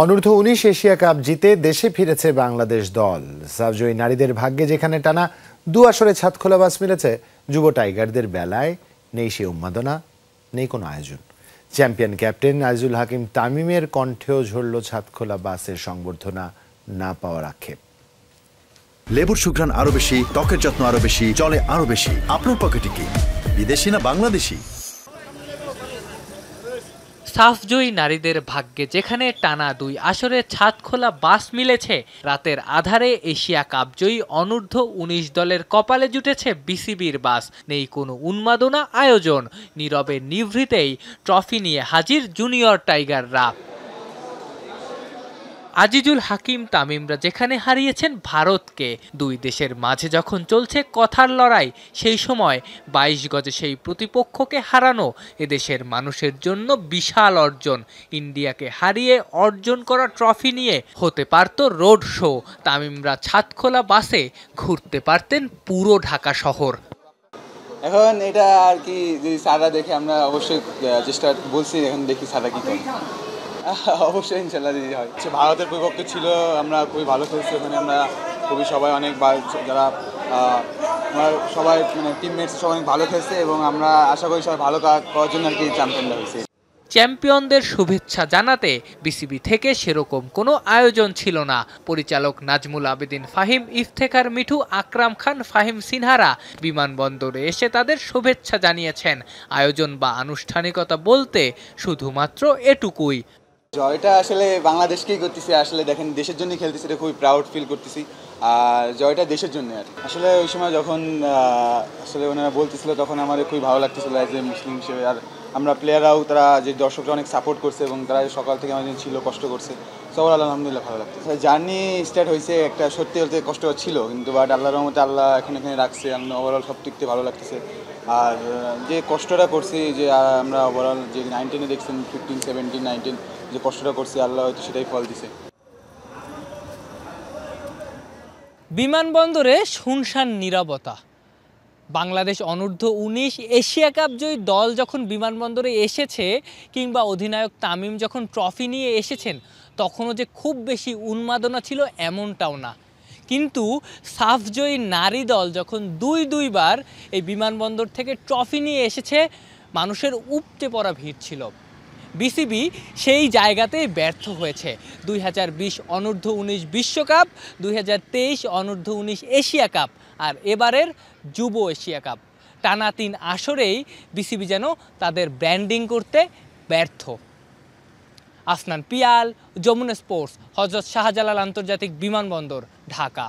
অনূর্ধ্ব-19 Asia cup জিতে দেশে ফিরেছে বাংলাদেশ দল। সাফজয়ী নারীদের ভাগ্যে যেখানে টানা 2 আসরে ছাদখোলা বাস মিলেছে, যুব টাইগারদের বেলায় নেই সে উন্মাদনা, নেই কোনো আয়োজন। চ্যাম্পিয়ন ক্যাপ্টেন আজিজুল হাকিম তামিমের কণ্ঠেও ঝরল ছাদখোলা বাসের সংবর্ধনা না পাওয়ার আক্ষেপ। লেবুর সুঘ্রাণ আরো বেশি, ত্বকের যত্ন আরো বেশি, চলে আরো বেশি। আপনার পকেটে কি বিদেশি না বাংলাদেশি? সাফজয়ী নারীদের ভাগ্যে যেখানে টানা 2 আসরে ছাদখোলা বাস মিলেছে, রাতের আধারে এশিয়া কাপজয়ী অনূর্ধ্ব-19 দলের কপালে জুটেছে বিসিবির বাস। নেই কোনো উন্মাদনা, আয়োজন, নীরবে নিভৃতেই ট্রফি নিয়ে হাজির জুনিয়র টাইগাররা। আজিজুল হাকিম তামিমরা যেখানে হারিয়েছেন ভারতকে, 2 দেশের মাঝে যখন চলছে কথার লড়াই, সেই সময় 22 গজে সেই প্রতিপক্ষকে হারানো এদেশের মানুষের জন্য বিশাল অর্জন। ইন্ডিয়াকে হারিয়ে অর্জন করা ট্রফি নিয়ে হতে পারত রোড শো। তামিমরা ছাদখোলা বাসে ঘুরতে পারতেন পুরো ঢাকা শহর। এখন এটা আর কি, যদি সারা দেখে আমরা অবশ্যই চেষ্টা বলছি, এখন দেখি সারা কি করে। অবশ্যই ইনশাল্লাহ যদি হয়। ভারতের বিপক্ষে ছিল, আমরা খুবই ভালো খেলছি, ওখানে আমরা খুবই সবাই অনেক যারা আমরা সবাই মানে টিমমেটস সবাই অনেক ভালো খেলছে এবং আমরা আশা করি সবাই ভালো করার জন্য আর কি চ্যাম্পিয়নরা হয়েছে। চ্যাম্পিয়নদের শুভেচ্ছা জানাতে বিসিবি থেকে সেরকম কোনো আয়োজন ছিল না। পরিচালক নাজমুল আবেদিন ফাহিম, ইফতেখার মিঠু, আকরাম খান, ফাহিম সিনহারা বিমানবন্দরে এসে তাদের শুভেচ্ছা জানিয়েছেন। আয়োজন বা আনুষ্ঠানিকতা বলতে শুধুমাত্র এটুকুই। জয়টা আসলে বাংলাদেশকেই করতেছি, আসলে দেখেন দেশের জন্য খেলতেছি, এটা খুবই প্রাউড ফিল করতেছি। আর জয়টা দেশের জন্য আর আসলে ওই সময় যখন আসলে ওনারা বলতেছিল, তখন আমাদের খুবই ভালো লাগতেছিল অ্যাজ এ মুসলিম হিসেবে। আর আমরা প্লেয়াররাও, তারা যে দর্শকরা অনেক সাপোর্ট করছে এবং তারা সকাল থেকে আমাদের ছিল, কষ্ট করছে, সবার আলহামদুলিল্লাহ ভালো লাগতেছে। জার্নি স্টার্ট হয়েছে একটা, সত্যি বলতে কষ্ট ছিল, কিন্তু বাট আল্লাহর রহমতে আল্লাহ এখানে রাখছে। আমরা ওভারঅল সব দিক থেকে ভালো লাগতেছে। আর যে কষ্টটা করছি, যে আমরা ওভারঅল যে 19-এ দেখছেন, 15, 17, 19 যে কষ্টটা করছি, আল্লাহ হয়তো সেটাই ফল দিছে। বিমানবন্দরে শুনশান নীরবতা। বাংলাদেশ অনূর্ধ্ব-19 এশিয়া কাপ জয়ী দল যখন বিমানবন্দরে এসেছে, কিংবা অধিনায়ক তামিম যখন ট্রফি নিয়ে এসেছেন, তখনও যে খুব বেশি উন্মাদনা ছিল এমনটাও না। কিন্তু সাফজয়ী নারী দল যখন 2 বার এই বিমানবন্দর থেকে ট্রফি নিয়ে এসেছে, মানুষের উপচে পড়া ভিড় ছিল। বিসিবি সেই জায়গাতেই ব্যর্থ হয়েছে। 2020 অনূর্ধ্ব-19 বিশ্বকাপ, 2023 অনূর্ধ্ব-19 এশিয়া কাপ আর এবারের যুব এশিয়া কাপ, টানা 3 আসরেই বিসিবি যেন তাদের ব্র্যান্ডিং করতে ব্যর্থ। আসনান পিয়াল, যমুনা স্পোর্টস, হযরত শাহজালাল আন্তর্জাতিক বিমানবন্দর, ঢাকা।